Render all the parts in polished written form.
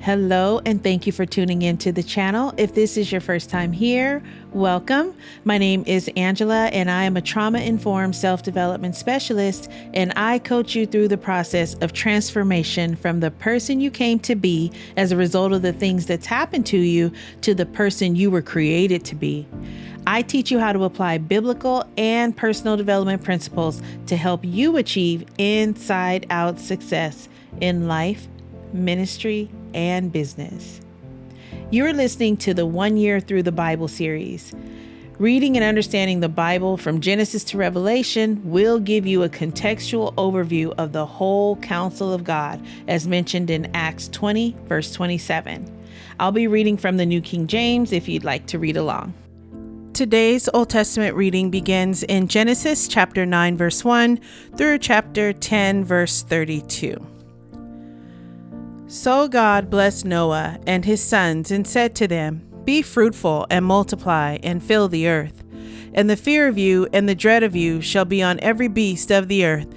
Hello, and thank you for tuning into the channel. If this is your first time here, welcome. My name is Angela, and I am a trauma-informed self-development specialist, and I coach you through the process of transformation from the person you came to be as a result of the things that's happened to you to the person you were created to be. I teach you how to apply biblical and personal development principles to help you achieve inside-out success in life, ministry, and business. You're listening to the 1 Year Through the Bible series. Reading and understanding the Bible from Genesis to Revelation will give you a contextual overview of the whole counsel of God, as mentioned in Acts 20, verse 27. I'll be reading from the New King James if you'd like to read along. Today's Old Testament reading begins in Genesis chapter 9, verse 1 through chapter 10, verse 32. So God blessed Noah and his sons and said to them, "Be fruitful and multiply and fill the earth. And the fear of you and the dread of you shall be on every beast of the earth,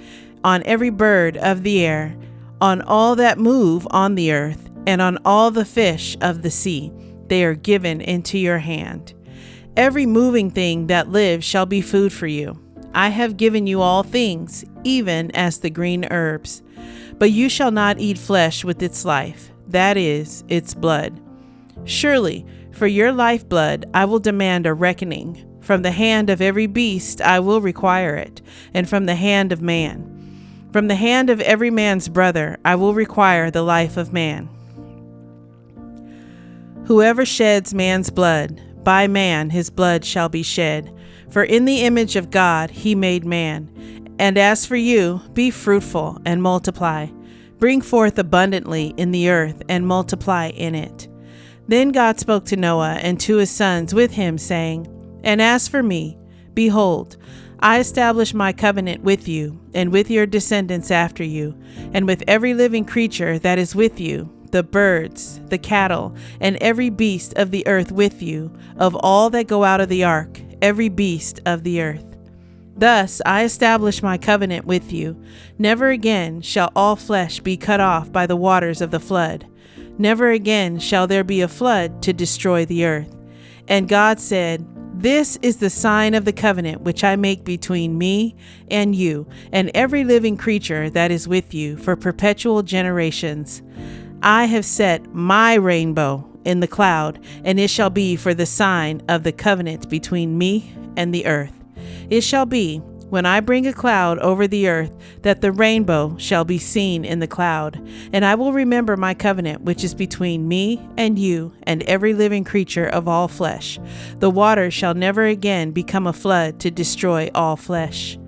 on every bird of the air, on all that move on the earth, and on all the fish of the sea. They are given into your hand. Every moving thing that lives shall be food for you. I have given you all things, even as the green herbs. But you shall not eat flesh with its life, that is, its blood. Surely, for your lifeblood I will demand a reckoning. From the hand of every beast I will require it, and from the hand of man. From the hand of every man's brother I will require the life of man. Whoever sheds man's blood, by man his blood shall be shed. For in the image of God he made man. And as for you, be fruitful and multiply. Bring forth abundantly in the earth and multiply in it." Then God spoke to Noah and to his sons with him, saying, "And as for me, behold, I establish my covenant with you and with your descendants after you, and with every living creature that is with you, the birds, the cattle, and every beast of the earth with you, of all that go out of the ark, every beast of the earth. Thus I establish my covenant with you. Never again shall all flesh be cut off by the waters of the flood. Never again shall there be a flood to destroy the earth." And God said, "This is the sign of the covenant which I make between me and you, and every living creature that is with you for perpetual generations. I have set my rainbow in the cloud, and it shall be for the sign of the covenant between me and the earth. It shall be, when I bring a cloud over the earth, that the rainbow shall be seen in the cloud, and I will remember my covenant which is between me and you and every living creature of all flesh. The water shall never again become a flood to destroy all flesh.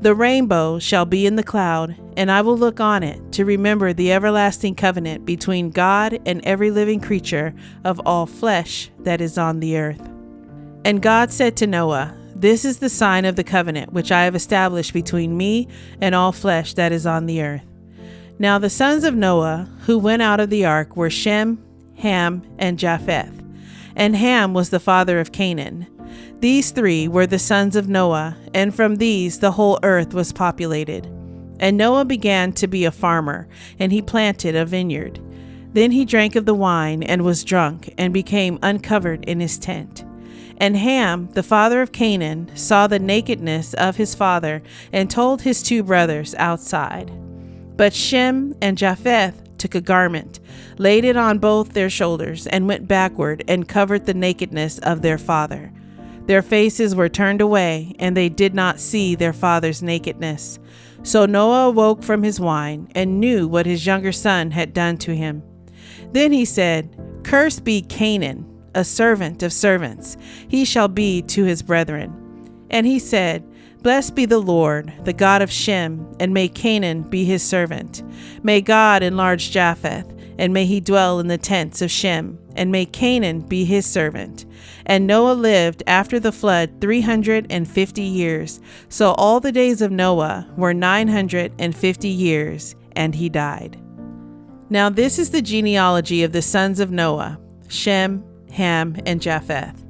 The rainbow shall be in the cloud, and I will look on it to remember the everlasting covenant between God and every living creature of all flesh that is on the earth." And God said to Noah, "This is the sign of the covenant which I have established between me and all flesh that is on the earth." Now the sons of Noah who went out of the ark were Shem, Ham, and Japheth. And Ham was the father of Canaan. These three were the sons of Noah, and from these the whole earth was populated. And Noah began to be a farmer, and he planted a vineyard. Then he drank of the wine and was drunk, and became uncovered in his tent. And Ham, the father of Canaan, saw the nakedness of his father, and told his two brothers outside. But Shem and Japheth took a garment, laid it on both their shoulders, and went backward, and covered the nakedness of their father. Their faces were turned away, and they did not see their father's nakedness. So Noah awoke from his wine, and knew what his younger son had done to him. Then he said, "Cursed be Canaan, a servant of servants. He shall be to his brethren." And he said, "Blessed be the Lord, the God of Shem, and may Canaan be his servant. May God enlarge Japheth, and may he dwell in the tents of Shem, and may Canaan be his servant." And Noah lived after the flood 350 years. So all the days of Noah were 950 years, and he died. Now this is the genealogy of the sons of Noah, Shem, Ham, and Japheth.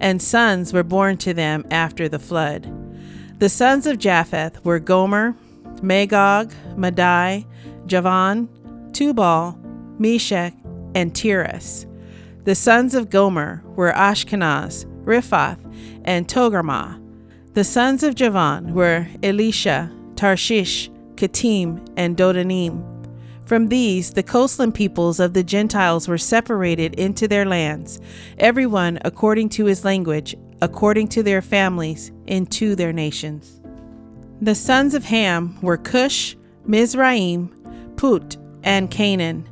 And sons were born to them after the flood. The sons of Japheth were Gomer, Magog, Madai, Javan, Tubal, Meshech, and Tiras. The sons of Gomer were Ashkenaz, Riphath, and Togarmah. The sons of Javan were Elisha, Tarshish, Kittim, and Dodanim. From these, the coastland peoples of the Gentiles were separated into their lands, everyone according to his language, according to their families, into their nations. The sons of Ham were Cush, Mizraim, Put, and Canaan.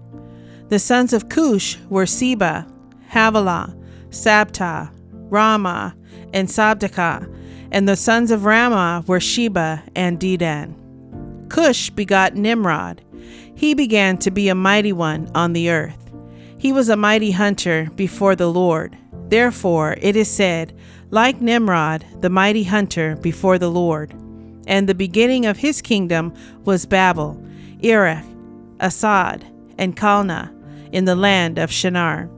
The sons of Cush were Seba, Havilah, Sabta, Ramah, and Sabdakah. And the sons of Ramah were Sheba and Dedan. Cush begot Nimrod. He began to be a mighty one on the earth. He was a mighty hunter before the Lord. Therefore it is said, like Nimrod, the mighty hunter before the Lord. And the beginning of his kingdom was Babel, Erech, Asad, and Calneh, in the land of Shinar.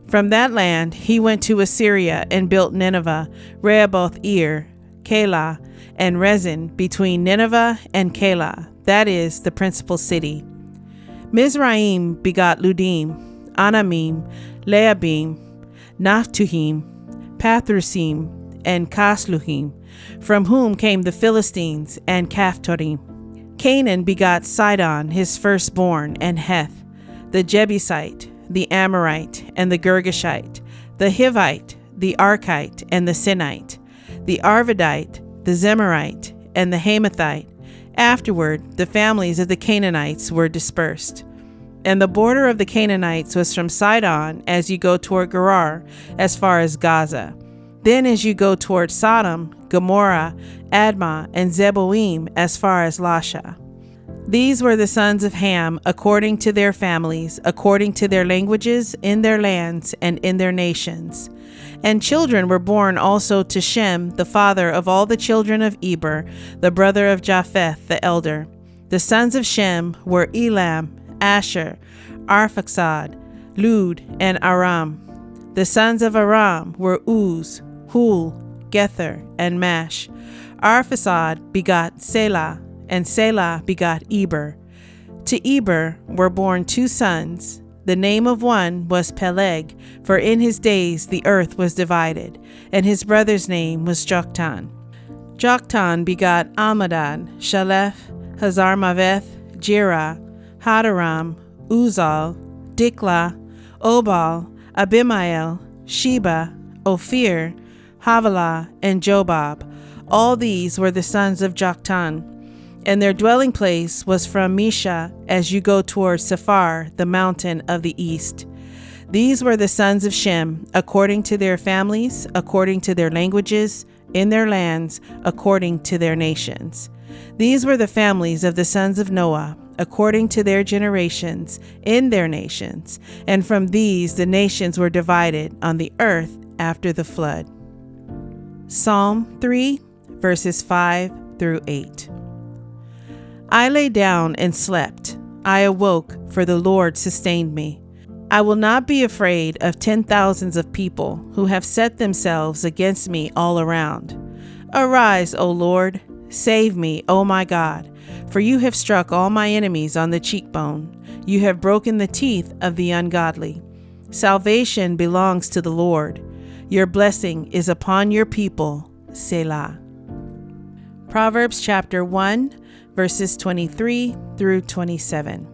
From that land he went to Assyria and built Nineveh, Rehoboth-ir, Calah, and Rezin between Nineveh and Calah, that is, the principal city. Mizraim begot Ludim, Anamim, Leabim, Naphtuhim, Pathrusim, and Casluhim, from whom came the Philistines and Caphtorim. Canaan begot Sidon, his firstborn, and Heth, the Jebusite, the Amorite, and the Girgashite, the Hivite, the Archite, and the Sinite, the Arvadite, the Zemarite, and the Hamathite. Afterward, the families of the Canaanites were dispersed. And the border of the Canaanites was from Sidon as you go toward Gerar, as far as Gaza. Then as you go toward Sodom, Gomorrah, Admah, and Zeboim, as far as Lasha. These were the sons of Ham, according to their families, according to their languages, in their lands, and in their nations. And children were born also to Shem, the father of all the children of Eber, the brother of Japheth the elder. The sons of Shem were Elam, Asher, Arphaxad, Lud, and Aram. The sons of Aram were Uz, Hul, Gether, and Mash. Arphaxad begot Selah, and Selah begot Eber. To Eber were born 2 sons. The name of one was Peleg, for in his days the earth was divided, and his brother's name was Joktan. Joktan begot Almadad, Shalef, Hazarmaveth, Jirah, Hadaram, Uzal, Diklah, Obal, Abimael, Sheba, Ophir, Havilah, and Jobab. All these were the sons of Joktan. And their dwelling place was from Mesha as you go toward Sephar, the mountain of the east. These were the sons of Shem, according to their families, according to their languages, in their lands, according to their nations. These were the families of the sons of Noah, according to their generations, in their nations. And from these the nations were divided on the earth after the flood. Psalm 3, verses 5 through 8. I lay down and slept. I awoke, for the Lord sustained me. I will not be afraid of 10,000s of people who have set themselves against me all around. Arise, O Lord, save me, O my God, for you have struck all my enemies on the cheekbone. You have broken the teeth of the ungodly. Salvation belongs to the Lord. Your blessing is upon your people, Selah. Proverbs chapter 1, verses 23 through 27.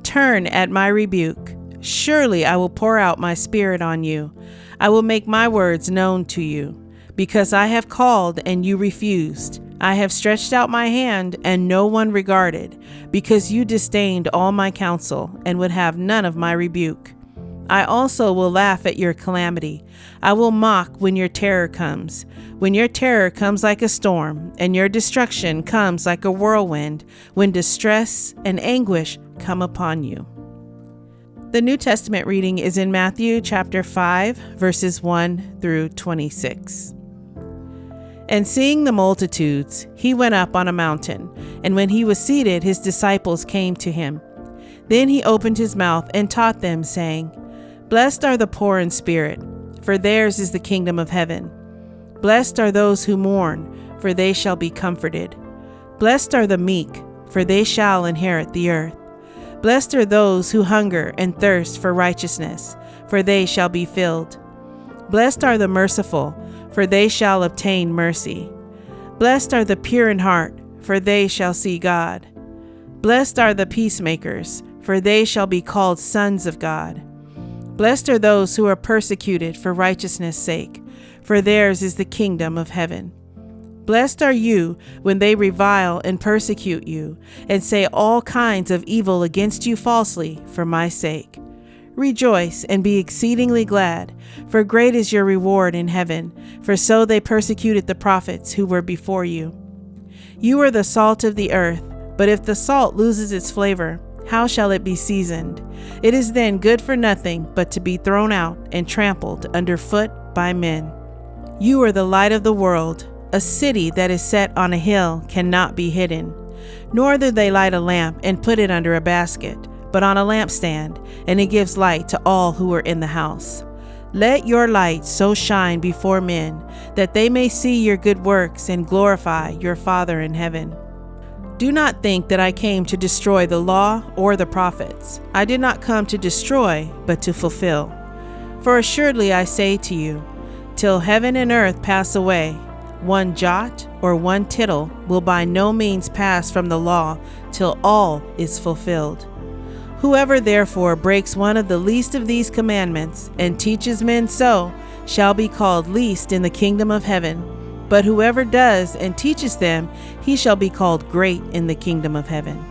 Turn at my rebuke. Surely I will pour out my spirit on you. I will make my words known to you. Because I have called and you refused. I have stretched out my hand and no one regarded. Because you disdained all my counsel and would have none of my rebuke. I also will laugh at your calamity. I will mock when your terror comes. When your terror comes like a storm, and your destruction comes like a whirlwind, when distress and anguish come upon you. The New Testament reading is in Matthew chapter 5, verses 1 through 26. And seeing the multitudes, he went up on a mountain, and when he was seated, his disciples came to him. Then he opened his mouth and taught them, saying, Blessed are the poor in spirit, for theirs is the kingdom of heaven. Blessed are those who mourn, for they shall be comforted. Blessed are the meek, for they shall inherit the earth. Blessed are those who hunger and thirst for righteousness, for they shall be filled. Blessed are the merciful, for they shall obtain mercy. Blessed are the pure in heart, for they shall see God. Blessed are the peacemakers, for they shall be called sons of God. Blessed are those who are persecuted for righteousness' sake, for theirs is the kingdom of heaven. Blessed are you when they revile and persecute you, and say all kinds of evil against you falsely for my sake. Rejoice and be exceedingly glad, for great is your reward in heaven, for so they persecuted the prophets who were before you. You are the salt of the earth, but if the salt loses its flavor, how shall it be seasoned? It is then good for nothing but to be thrown out and trampled underfoot by men. You are the light of the world. A city that is set on a hill cannot be hidden. Nor do they light a lamp and put it under a basket, but on a lampstand, and it gives light to all who are in the house. Let your light so shine before men, that they may see your good works and glorify your Father in heaven. Do not think that I came to destroy the law or the prophets. I did not come to destroy, but to fulfill. For assuredly I say to you, till heaven and earth pass away, one jot or one tittle will by no means pass from the law till all is fulfilled. Whoever therefore breaks one of the least of these commandments and teaches men so shall be called least in the kingdom of heaven. But whoever does and teaches them, he shall be called great in the kingdom of heaven.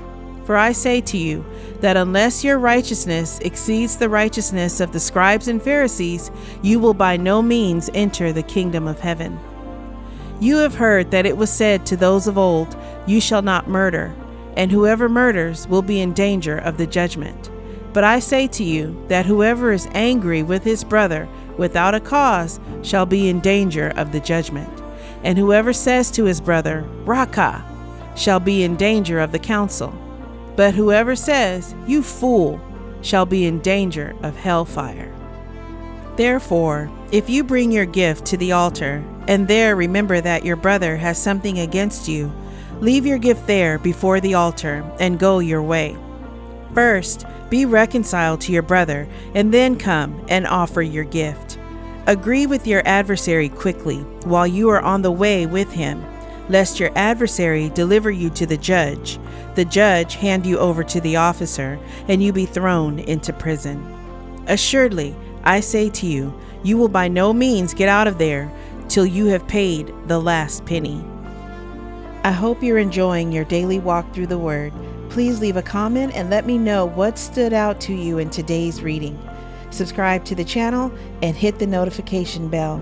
For I say to you that unless your righteousness exceeds the righteousness of the scribes and Pharisees, you will by no means enter the kingdom of heaven. You have heard that it was said to those of old, you shall not murder, and whoever murders will be in danger of the judgment. But I say to you that whoever is angry with his brother without a cause shall be in danger of the judgment. And whoever says to his brother, Raka, shall be in danger of the council. But whoever says, you fool, shall be in danger of hellfire. Therefore, if you bring your gift to the altar, and there remember that your brother has something against you, leave your gift there before the altar, and go your way. First, be reconciled to your brother, and then come and offer your gift. Agree with your adversary quickly, while you are on the way with him, lest your adversary deliver you to the judge hand you over to the officer, and you be thrown into prison. Assuredly, I say to you, you will by no means get out of there till you have paid the last penny. I hope you're enjoying your daily walk through the Word. Please leave a comment and let me know what stood out to you in today's reading. Subscribe to the channel and hit the notification bell.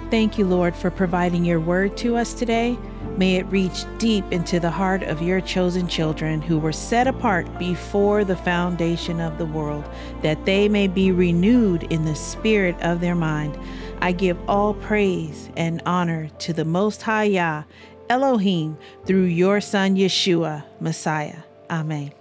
Thank you, Lord, for providing your word to us today. May it reach deep into the heart of your chosen children who were set apart before the foundation of the world, that they may be renewed in the spirit of their mind. I give all praise and honor to the Most High Yah, Elohim, through your Son Yeshua, Messiah. Amen.